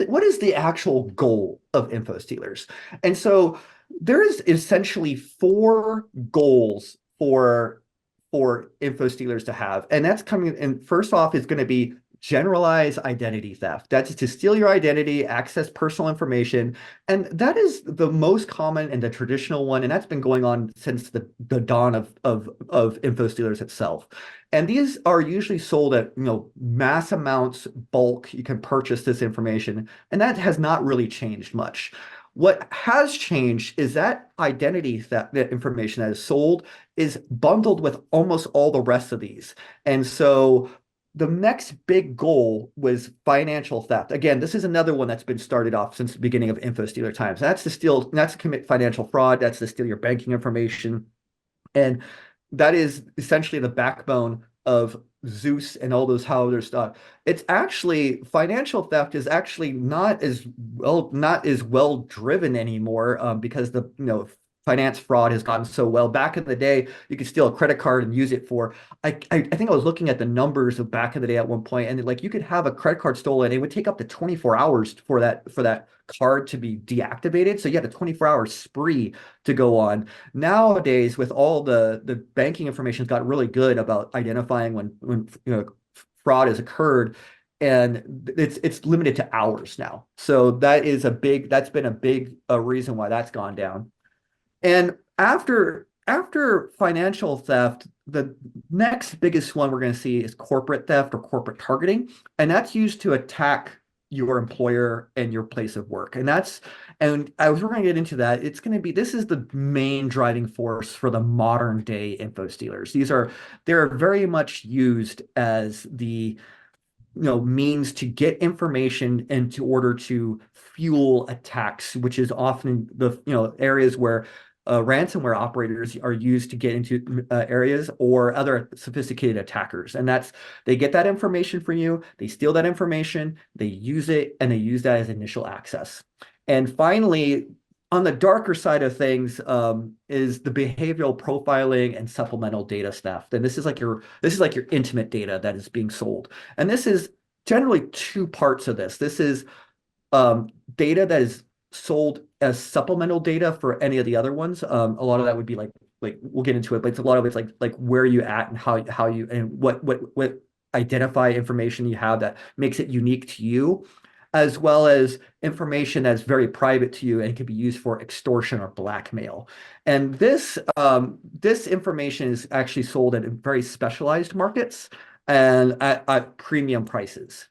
what is the actual goal of Infostealers? And so there is essentially four goals for Infostealers to have, and that's coming. And first off, is going to be generalized identity theft. That's to steal your identity, access personal information, and that is the most common and the traditional one, and that's been going on since the dawn of Infostealers itself. And these are usually sold at mass amounts, bulk. You can purchase this information, and that has not really changed much. What has changed is that identity that information that is sold is bundled with almost all the rest of these. And so the next big goal was financial theft. Again, this is another one that's been started off since the beginning of InfoStealer times. That's to commit financial fraud, that's to steal your banking information. And that is essentially the backbone of Zeus and all those how other stuff. It's actually financial theft is actually not as well driven anymore, because the finance fraud has gotten so well. Back in the day, you could steal a credit card and use it for. I think I was looking at the numbers of back in the day at one point, and like you could have a credit card stolen. It would take up to 24 hours for that card to be deactivated. So you had a 24-hour spree to go on. Nowadays, with all the banking information has got really good about identifying when fraud has occurred, and it's limited to hours now. So that's been a big reason why that's gone down. And after financial theft, the next biggest one we're going to see is corporate theft or corporate targeting, and that's used to attack your employer and your place of work. And I was going to get into that. This is the main driving force for the modern day info stealers. They're very much used as the means to get information and to order to fuel attacks, which is often the areas where ransomware operators are used to get into areas, or other sophisticated attackers. And they get that information from you, they steal that information, they use it, and they use that as initial access. And finally, on the darker side of things, is the behavioral profiling and supplemental data theft. And this is like your intimate data that is being sold. And this is generally two parts of this. This is data that is sold as supplemental data for any of the other ones. A lot of that would be like we'll get into it, but it's a lot of it's like where you at and how you and what identify information you have that makes it unique to you, as well as information that's very private to you and can be used for extortion or blackmail. And this information is actually sold at very specialized markets and at premium prices.